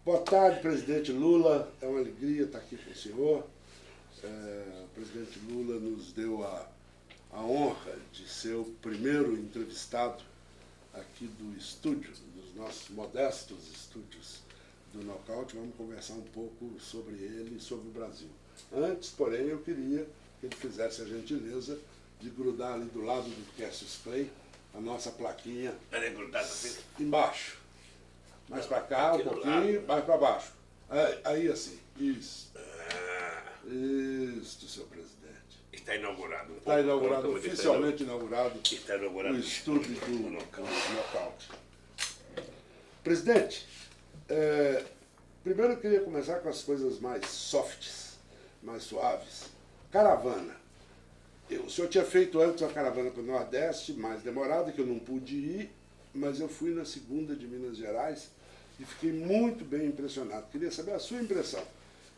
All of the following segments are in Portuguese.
Boa tarde, presidente Lula. É uma alegria estar aqui com o senhor. O presidente Lula nos deu a honra de ser o primeiro entrevistado aqui do estúdio, dos nossos modestos estúdios do Nocaute. Vamos conversar um pouco sobre ele e sobre o Brasil. Antes, porém, eu queria que ele fizesse a gentileza de grudar ali do lado do Cassius Clay a nossa plaquinha. Ela é grudada assim? Embaixo. Mais para cá, um pouquinho, mais para baixo. Aí assim. Isso. Isso, senhor presidente. Está inaugurado. Está inaugurado, oficialmente inaugurado, está inaugurado o estúdio do Nocaute. Presidente, primeiro eu queria começar com as coisas mais softs, mais suaves. Caravana. O senhor tinha feito antes uma caravana para o Nordeste, mais demorada, que eu não pude ir, mas eu fui na segunda de Minas Gerais e fiquei muito bem impressionado. Queria saber a sua impressão.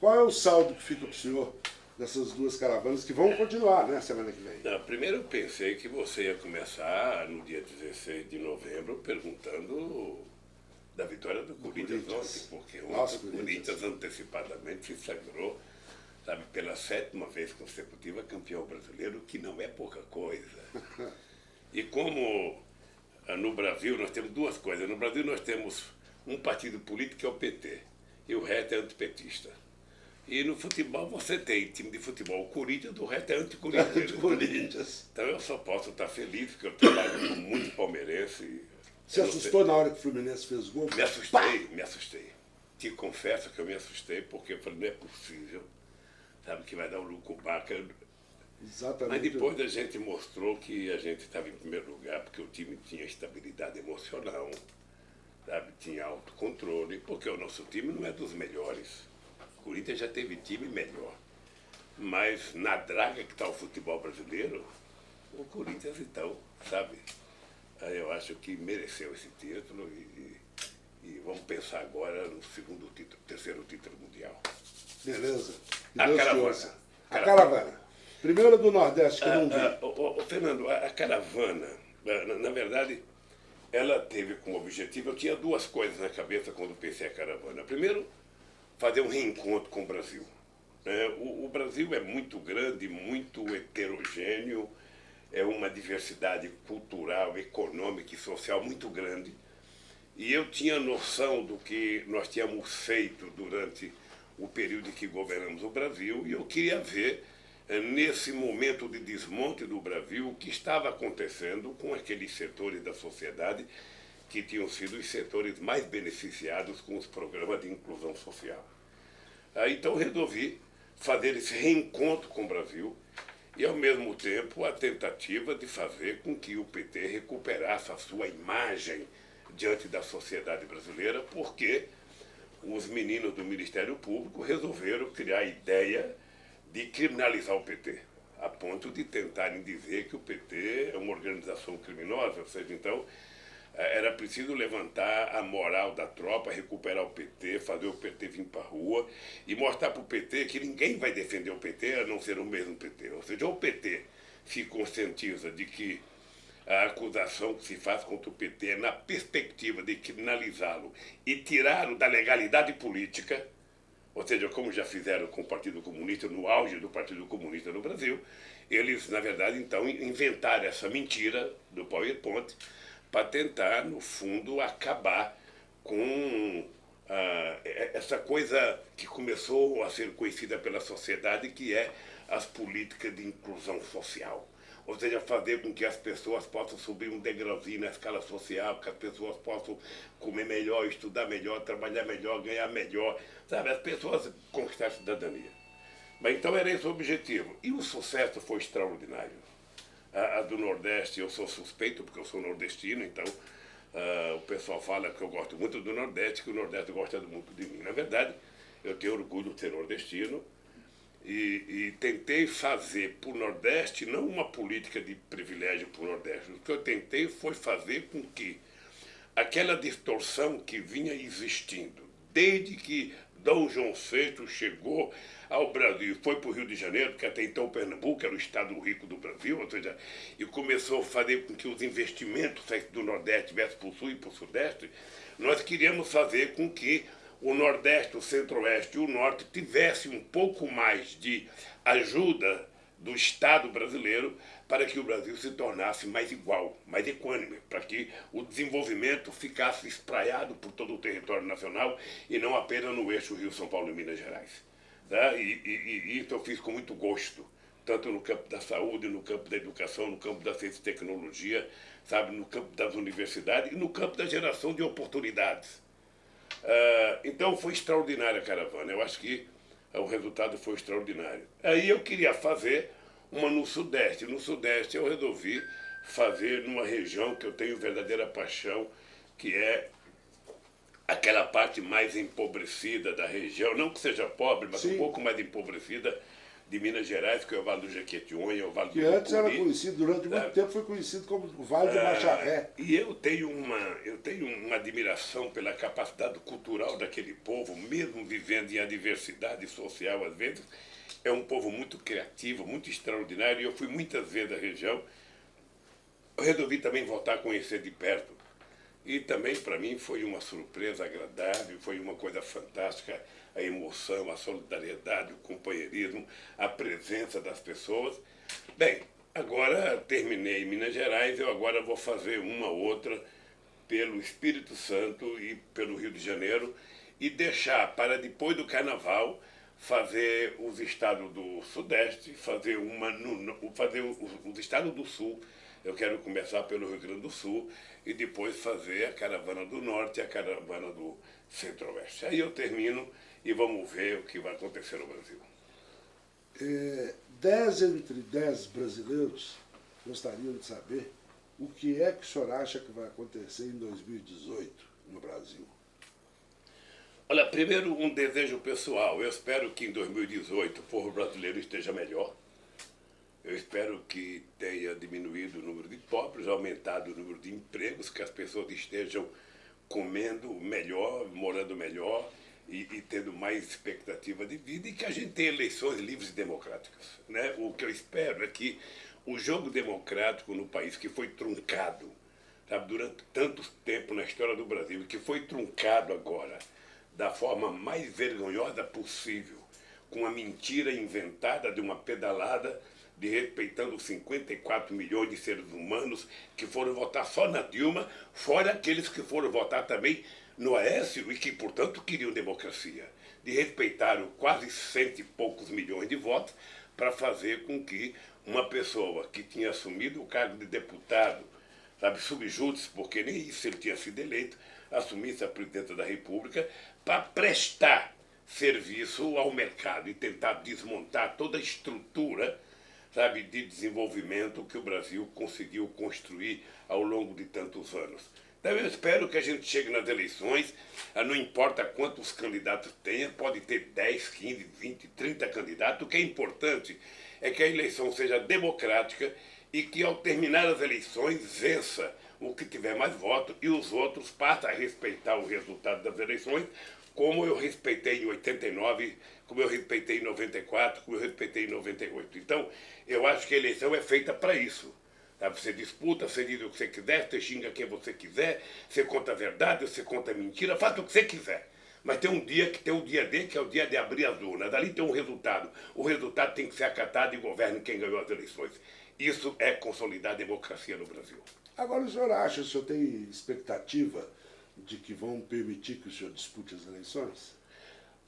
Qual é o saldo que fica para o senhor dessas duas caravanas que vão continuar, né, semana que vem? Não, primeiro eu pensei que você ia começar no dia 16 de novembro perguntando da vitória do Corinthians ontem, porque ontem o Corinthians antecipadamente se sagrou, sabe, pela 7ª vez consecutiva campeão brasileiro, que não é pouca coisa. E como no Brasil nós temos duas coisas. No Brasil nós temos um partido político que é o PT, e o resto é antipetista. E no futebol você tem time de futebol, o Corinthians, o resto é anticorinthians. Então eu só posso estar feliz, porque eu trabalho com muito palmeirense. Você assustou na hora que o Fluminense fez gol? Me assustei. Te confesso que eu me assustei, porque eu falei, não é possível, sabe, que vai dar um Lucubaca. Exatamente. Mas depois a gente mostrou que a gente estava em primeiro lugar, porque o time tinha estabilidade emocional, sabe, tinha autocontrole, porque o nosso time não é dos melhores. O Corinthians já teve time melhor. Mas na draga que está o futebol brasileiro, o Corinthians então, sabe, eu acho que mereceu esse título e vamos pensar agora no segundo título, terceiro título mundial. Beleza. A caravana. Primeiro do Nordeste, que eu não vi. Fernando, a caravana, na verdade, ela teve como objetivo, eu tinha duas coisas na cabeça quando pensei a caravana. Primeiro, fazer um reencontro com o Brasil. O Brasil é muito grande, muito heterogêneo, é uma diversidade cultural, econômica e social muito grande. E eu tinha noção do que nós tínhamos feito durante o período em que governamos o Brasil, e eu queria ver, nesse momento de desmonte do Brasil, o que estava acontecendo com aqueles setores da sociedade que tinham sido os setores mais beneficiados com os programas de inclusão social. Então resolvi fazer esse reencontro com o Brasil e, ao mesmo tempo, a tentativa de fazer com que o PT recuperasse a sua imagem diante da sociedade brasileira, porque os meninos do Ministério Público resolveram criar a ideia de criminalizar o PT, a ponto de tentarem dizer que o PT é uma organização criminosa, ou seja, então era preciso levantar a moral da tropa, recuperar o PT, fazer o PT vir para a rua e mostrar para o PT que ninguém vai defender o PT a não ser o mesmo PT. Ou seja, o PT se conscientiza de que a acusação que se faz contra o PT é na perspectiva de criminalizá-lo e tirá-lo da legalidade política, ou seja, como já fizeram com o Partido Comunista, no auge do Partido Comunista no Brasil, eles, na verdade, então, inventaram essa mentira do PowerPoint para tentar, no fundo, acabar com essa coisa que começou a ser conhecida pela sociedade, que é as políticas de inclusão social. Ou seja, fazer com que as pessoas possam subir um degrauzinho na escala social, que as pessoas possam comer melhor, estudar melhor, trabalhar melhor, ganhar melhor, sabe? As pessoas conquistar a cidadania. Mas então era esse o objetivo. E o sucesso foi extraordinário. A do Nordeste, eu sou suspeito, porque eu sou nordestino, então o pessoal fala que eu gosto muito do Nordeste, que o Nordeste gosta muito de mim. Na verdade, eu tenho orgulho de ser nordestino, e tentei fazer para o Nordeste não uma política de privilégio para o Nordeste. O que eu tentei foi fazer com que aquela distorção que vinha existindo desde que Dom João VI chegou ao Brasil, foi para o Rio de Janeiro, que até então Pernambuco era o estado rico do Brasil, ou seja, e começou a fazer com que os investimentos do Nordeste viessem para o Sul e para o Sudeste, nós queríamos fazer com que o Nordeste, o Centro-Oeste e o Norte tivessem um pouco mais de ajuda do Estado brasileiro para que o Brasil se tornasse mais igual, mais equânime, para que o desenvolvimento ficasse espraiado por todo o território nacional e não apenas no eixo Rio, São Paulo e Minas Gerais. Tá? E isso eu fiz com muito gosto, tanto no campo da saúde, no campo da educação, no campo da ciência e tecnologia, sabe, no campo das universidades e no campo da geração de oportunidades. Então foi extraordinária a caravana, eu acho que o resultado foi extraordinário. Aí eu queria fazer uma no Sudeste. No Sudeste eu resolvi fazer numa região que eu tenho verdadeira paixão, que é aquela parte mais empobrecida da região, não que seja pobre, mas um pouco mais empobrecida, de Minas Gerais, que é o Vale do Jequitinhonha, o Vale do Que antes era conhecido, durante muito tempo foi conhecido como o Vale do Macharré. E eu tenho uma admiração pela capacidade cultural daquele povo, mesmo vivendo em adversidade social às vezes. É um povo muito criativo, muito extraordinário, e eu fui muitas vezes à região. Eu resolvi também voltar a conhecer de perto. E também, para mim, foi uma surpresa agradável, foi uma coisa fantástica, a emoção, a solidariedade, o companheirismo, a presença das pessoas. Bem, agora terminei em Minas Gerais, eu agora vou fazer uma outra pelo Espírito Santo e pelo Rio de Janeiro e deixar para depois do Carnaval fazer os estados do Sudeste, fazer os estados do Sul. Eu quero começar pelo Rio Grande do Sul e depois fazer a caravana do Norte e a caravana do Centro-Oeste. Aí eu termino e vamos ver o que vai acontecer no Brasil. 10 entre 10 brasileiros gostariam de saber o que é que o senhor acha que vai acontecer em 2018 no Brasil. Olha, primeiro um desejo pessoal. Eu espero que em 2018 o povo brasileiro esteja melhor. Eu espero que tenha diminuído o número de pobres, aumentado o número de empregos, que as pessoas estejam comendo melhor, morando melhor e tendo mais expectativa de vida e que a gente tenha eleições livres e democráticas. Né? O que eu espero é que o jogo democrático no país que foi truncado, sabe, durante tanto tempo na história do Brasil e que foi truncado agora da forma mais vergonhosa possível, com a mentira inventada de uma pedalada de respeitando 54 milhões de seres humanos que foram votar só na Dilma, fora aqueles que foram votar também no Aécio e que, portanto, queriam democracia. De respeitar quase 100 e poucos milhões de votos para fazer com que uma pessoa que tinha assumido o cargo de deputado, sabe, subjúdice, porque nem isso ele tinha sido eleito, assumisse a presidência da República para prestar serviço ao mercado e tentar desmontar toda a estrutura, sabe, de desenvolvimento que o Brasil conseguiu construir ao longo de tantos anos. Então eu espero que a gente chegue nas eleições, não importa quantos candidatos tenha, pode ter 10, 15, 20, 30 candidatos, o que é importante é que a eleição seja democrática e que ao terminar as eleições vença o que tiver mais votos e os outros passem a respeitar o resultado das eleições, como eu respeitei em 89, como eu respeitei em 94, como eu respeitei em 98. Então, eu acho que a eleição é feita para isso. Tá? Você disputa, você diz o que você quiser, você xinga quem você quiser, você conta a verdade, você conta a mentira, faz o que você quiser. Mas tem um dia que tem o dia D, que é o dia de abrir as urnas. Dali tem um resultado. O resultado tem que ser acatado e governa quem ganhou as eleições. Isso é consolidar a democracia no Brasil. Agora, o senhor tem expectativa de que vão permitir que o senhor dispute as eleições?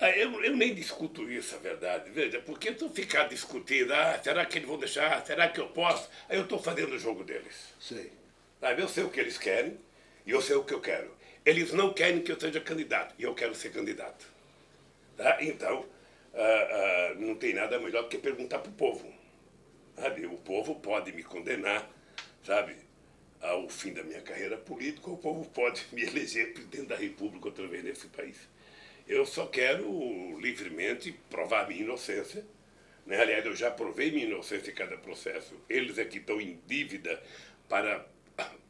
Eu nem discuto isso, a verdade, veja, porque se eu ficar discutindo, será que eles vão deixar, será que eu posso? Aí eu estou fazendo o jogo deles. Sei. Sabe, eu sei o que eles querem e eu sei o que eu quero. Eles não querem que eu seja candidato e eu quero ser candidato. Tá? Então, não tem nada melhor do que perguntar para o povo. Sabe? O povo pode me condenar, sabe, ao fim da minha carreira política, o povo pode me eleger presidente da República outra vez nesse país. Eu só quero livremente provar minha inocência. Né? Aliás, eu já provei minha inocência em cada processo. Eles é que estão em dívida para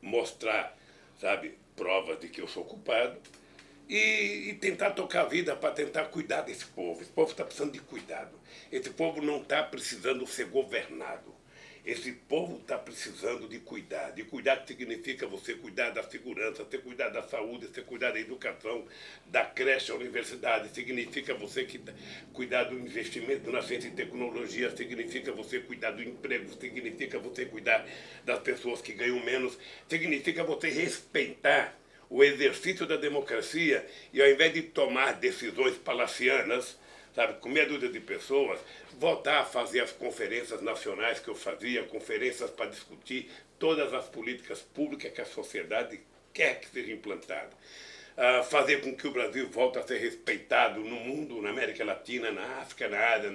mostrar, sabe, provas de que eu sou culpado. E tentar tocar a vida para tentar cuidar desse povo. Esse povo está precisando de cuidado. Esse povo não está precisando ser governado. esse povo está precisando de cuidar. De cuidar que significa você cuidar da segurança, você cuidar da saúde, você cuidar da educação, da creche à universidade. Significa você cuidar do investimento na ciência e tecnologia, significa você cuidar do emprego, significa você cuidar das pessoas que ganham menos, significa você respeitar o exercício da democracia e, ao invés de tomar decisões palacianas, sabe, com meia dúzia de pessoas, voltar a fazer as conferências nacionais que eu fazia, conferências para discutir todas as políticas públicas que a sociedade quer que sejam implantadas. Fazer com que o Brasil volte a ser respeitado no mundo, na América Latina, na África, na Ásia,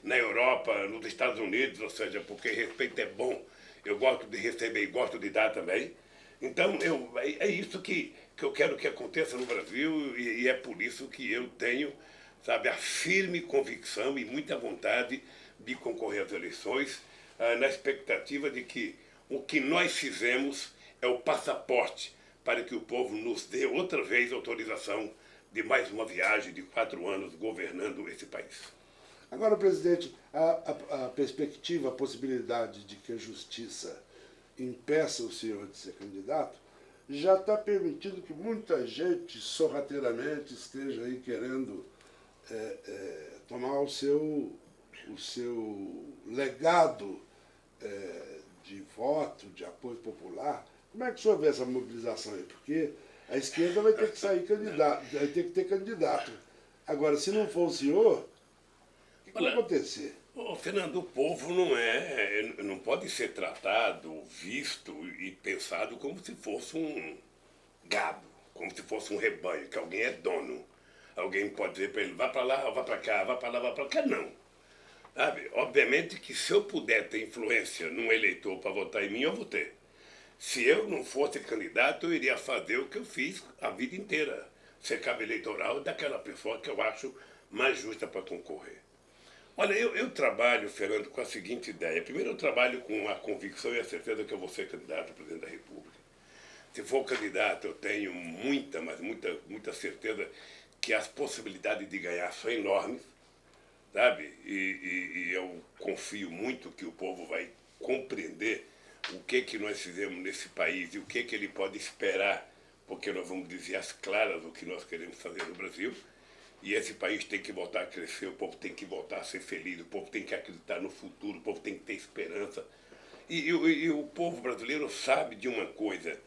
na Europa, nos Estados Unidos, ou seja, porque respeito é bom. Eu gosto de receber e gosto de dar também. Então, é isso que eu quero que aconteça no Brasil e é por isso que eu tenho, sabe, a firme convicção e muita vontade de concorrer às eleições, na expectativa de que o que nós fizemos é o passaporte para que o povo nos dê outra vez autorização de mais uma viagem de 4 anos governando esse país. Agora, presidente, a perspectiva, a possibilidade de que a justiça impeça o senhor de ser candidato, já está permitindo que muita gente sorrateiramente esteja aí querendo tomar o seu legado de voto, de apoio popular. Como é que o senhor vê essa mobilização aí? Porque a esquerda vai ter que sair candidato, vai ter que ter candidato. Agora, se não for o senhor, o que vai acontecer? Fernando, o povo não pode ser tratado, visto e pensado como se fosse um gado, como se fosse um rebanho, que alguém é dono. Alguém pode dizer para ele, vá para lá, vá para cá, vá para lá, vá para cá. Não. Sabe? Obviamente que se eu puder ter influência num eleitor para votar em mim, eu vou ter. Se eu não fosse candidato, eu iria fazer o que eu fiz a vida inteira. Ser cabo eleitoral daquela pessoa que eu acho mais justa para concorrer. Olha, eu trabalho, Fernando, com a seguinte ideia. Primeiro, eu trabalho com a convicção e a certeza que eu vou ser candidato a presidente da República. Se for candidato, eu tenho muita, mas muita certeza que as possibilidades de ganhar são enormes, sabe? E eu confio muito que o povo vai compreender o que nós fizemos nesse país e o que ele pode esperar, porque nós vamos dizer às claras o que nós queremos fazer no Brasil. E esse país tem que voltar a crescer, o povo tem que voltar a ser feliz, o povo tem que acreditar no futuro, o povo tem que ter esperança. E o povo brasileiro sabe de uma coisa,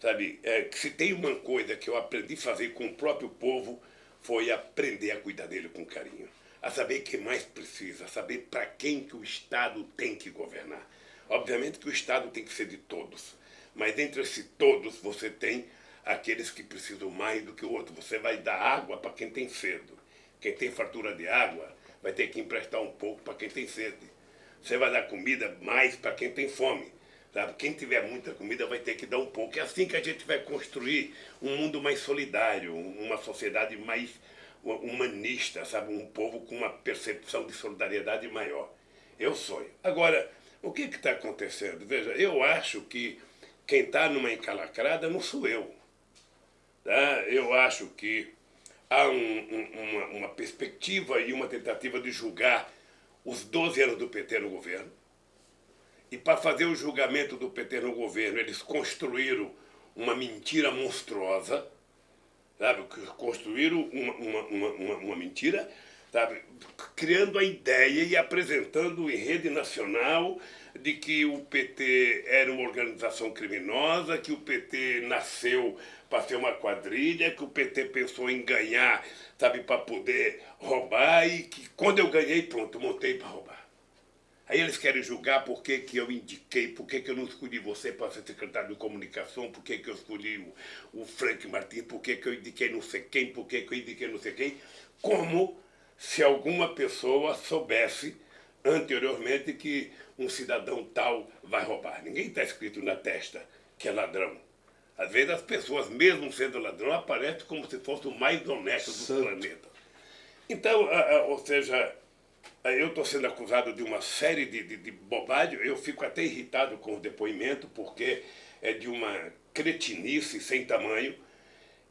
sabe? Que se tem uma coisa que eu aprendi a fazer com o próprio povo, foi aprender a cuidar dele com carinho. A saber o que mais precisa, a saber para quem que o Estado tem que governar. Obviamente que o Estado tem que ser de todos, mas entre esses todos você tem aqueles que precisam mais do que o outro. Você vai dar água para quem tem sede. Quem tem fartura de água vai ter que emprestar um pouco para quem tem sede. Você vai dar comida mais para quem tem fome. Sabe? Quem tiver muita comida vai ter que dar um pouco. É assim que a gente vai construir um mundo mais solidário, uma sociedade mais humanista, sabe? Um povo com uma percepção de solidariedade maior. Eu sonho. Agora, o que está acontecendo? Veja, eu acho que quem está numa encalacrada não sou eu. Tá? Eu acho que há uma perspectiva e uma tentativa de julgar os 12 anos do PT no governo. E para fazer o julgamento do PT no governo, eles construíram uma mentira monstruosa, sabe? Construíram uma mentira, sabe? Criando a ideia e apresentando em rede nacional de que o PT era uma organização criminosa, que o PT nasceu para ser uma quadrilha, que o PT pensou em ganhar, sabe, para poder roubar, e que quando eu ganhei, pronto, montei para roubar. Aí eles querem julgar por que eu indiquei, por que eu não escolhi você para ser secretário de comunicação, por que eu escolhi o Frank Martins, por que eu indiquei não sei quem, por que eu indiquei não sei quem, como se alguma pessoa soubesse anteriormente que um cidadão tal vai roubar. Ninguém está escrito na testa que é ladrão. Às vezes as pessoas, mesmo sendo ladrão, aparecem como se fosse o mais honesto do planeta. Então, ou seja, eu estou sendo acusado de uma série de bobagens, eu fico até irritado com o depoimento, porque é de uma cretinice sem tamanho.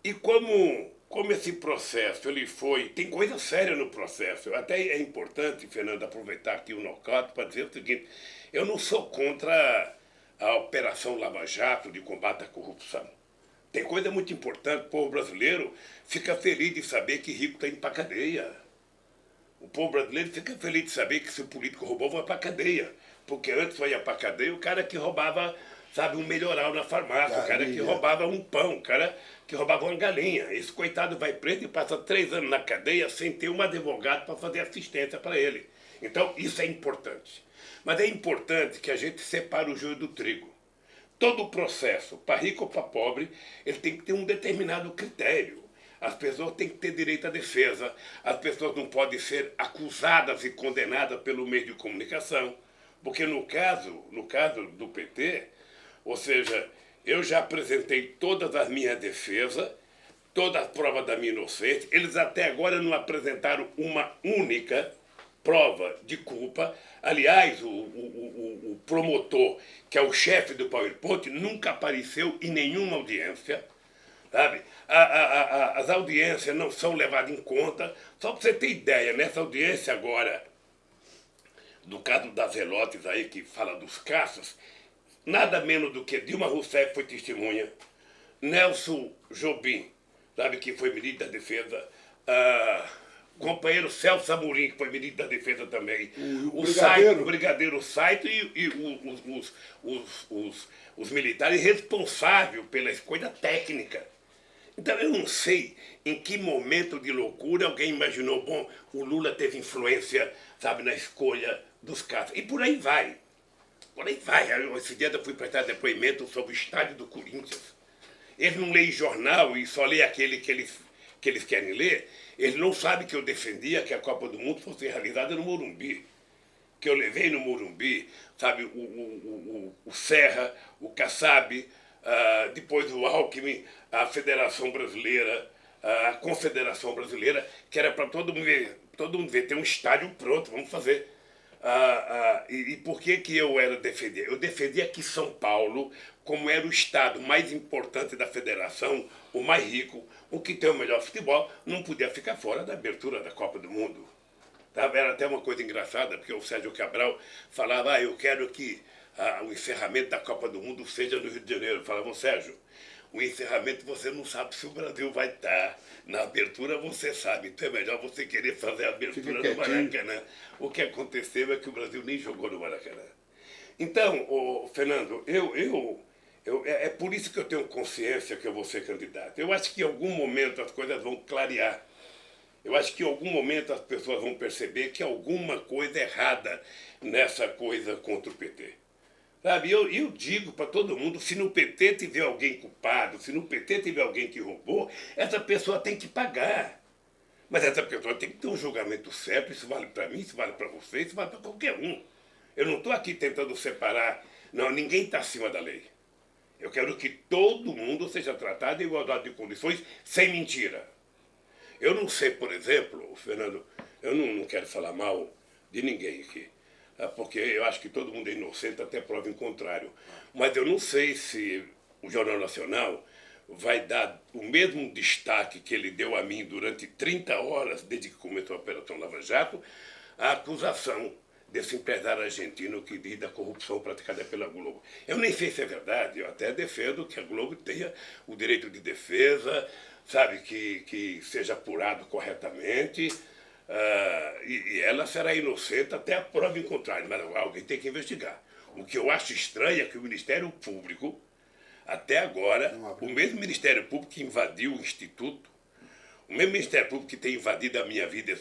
E como como esse processo ele foi, tem coisa séria no processo. Até é importante, Fernando, aproveitar aqui o nocaute para dizer o seguinte: eu não sou contra a Operação Lava Jato de combate à corrupção. Tem coisa muito importante, o povo brasileiro fica feliz de saber que rico está indo para a cadeia. O povo brasileiro fica feliz de saber que se o político roubou, vai para a cadeia. Porque antes vai para a cadeia o cara que roubava, sabe, um melhoral na farmácia, o cara que roubava um pão, o cara que roubava uma galinha. Esse coitado vai preso e passa 3 anos na cadeia sem ter um advogado para fazer assistência para ele. Então, isso é importante. Mas é importante que a gente separe o joio do trigo. Todo o processo, para rico ou para pobre, ele tem que ter um determinado critério. As pessoas têm que ter direito à defesa, as pessoas não podem ser acusadas e condenadas pelo meio de comunicação, porque no caso do PT, ou seja, eu já apresentei todas as minhas defesas, toda a prova da minha inocência, eles até agora não apresentaram uma única prova de culpa. Aliás, o promotor, que é o chefe do PowerPoint, nunca apareceu em nenhuma audiência. Sabe? As audiências não são levadas em conta. Só para você ter ideia, nessa audiência agora, do caso das Zelotes aí, que fala dos caças, nada menos do que Dilma Rousseff foi testemunha, Nelson Jobim, sabe, que foi ministro da Defesa, companheiro Celso Amorim, que foi ministro da Defesa também, o Brigadeiro Saito e os militares responsáveis pela escolha técnica. Então eu não sei em que momento de loucura alguém imaginou, bom, o Lula teve influência, sabe, na escolha dos casos. E por aí vai. Por aí vai. Esse dia eu fui prestar depoimento sobre o estádio do Corinthians. Eles não leem jornal e só leem aquele que eles querem ler. Eles não sabem que eu defendia que a Copa do Mundo fosse realizada no Morumbi. Que eu levei no Morumbi, sabe, o Serra, o Kassab, depois o Alckmin, a Federação Brasileira, a Confederação Brasileira, que era para todo mundo ver, ter um estádio pronto, vamos fazer. E por que eu era defender? Eu defendia que São Paulo, como era o estado mais importante da federação, o mais rico, o que tem o melhor futebol, não podia ficar fora da abertura da Copa do Mundo. Era até uma coisa engraçada, porque o Sérgio Cabral falava, eu quero que o encerramento da Copa do Mundo seja no Rio de Janeiro. Eu falava, Sérgio, o encerramento você não sabe se o Brasil vai estar. Na abertura você sabe, então é melhor você querer fazer a abertura no Maracanã. O que aconteceu é que o Brasil nem jogou no Maracanã. Então, Fernando, é por isso que eu tenho consciência que eu vou ser candidato. Eu acho que em algum momento as coisas vão clarear. Eu acho que em algum momento as pessoas vão perceber que alguma coisa errada nessa coisa contra o PT. Sabe, eu digo para todo mundo, se no PT tiver alguém culpado, se no PT tiver alguém que roubou, essa pessoa tem que pagar. Mas essa pessoa tem que ter um julgamento certo, isso vale para mim, isso vale para você, isso vale para qualquer um. Eu não estou aqui tentando separar, não, ninguém está acima da lei. Eu quero que todo mundo seja tratado em igualdade de condições, sem mentira. Eu não sei, por exemplo, Fernando, eu não quero falar mal de ninguém aqui, porque eu acho que todo mundo é inocente até prova em contrário. Mas eu não sei se o Jornal Nacional vai dar o mesmo destaque que ele deu a mim durante 30 horas, desde que começou a Operação Lava Jato, a acusação desse empresário argentino que diz da corrupção praticada pela Globo. Eu nem sei se é verdade, eu até defendo que a Globo tenha o direito de defesa, sabe, que seja apurado corretamente, e ela será inocente até a prova em contrário, mas alguém tem que investigar. O que eu acho estranho é que o Ministério Público, até agora, o mesmo Ministério Público que invadiu o Instituto, o mesmo Ministério Público que tem invadido a minha vida,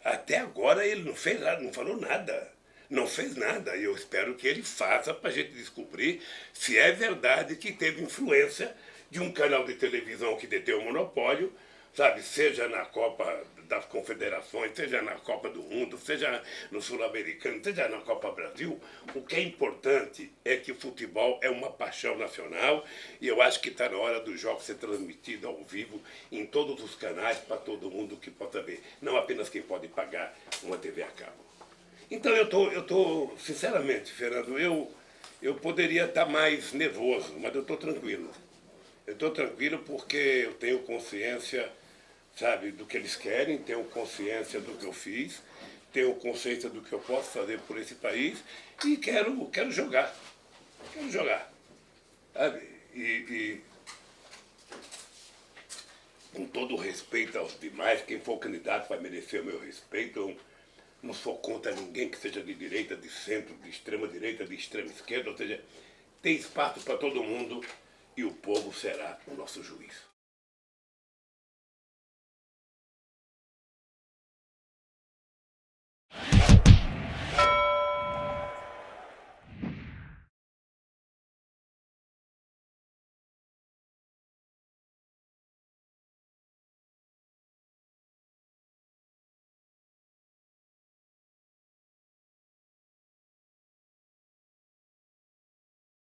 até agora ele não fez nada, não falou nada. Não fez nada. E eu espero que ele faça para a gente descobrir se é verdade que teve influência de um canal de televisão que detém o monopólio, sabe, seja na Copa das Confederações, seja na Copa do Mundo, seja no Sul-Americano, seja na Copa Brasil. O que é importante é que o futebol é uma paixão nacional e eu acho que está na hora do jogo ser transmitido ao vivo em todos os canais para todo mundo que possa ver, não apenas quem pode pagar uma TV a cabo. Então eu tô sinceramente, Fernando, eu poderia estar mais nervoso, mas eu estou tranquilo. Eu estou tranquilo porque eu tenho consciência sabe, do que eles querem, tenho consciência do que eu fiz, tenho consciência do que eu posso fazer por esse país e quero jogar. Quero jogar. Sabe? E com todo o respeito aos demais, quem for candidato vai merecer o meu respeito. Eu não sou contra ninguém que seja de direita, de centro, de extrema direita, de extrema esquerda, ou seja, tem espaço para todo mundo e o povo será o nosso juiz.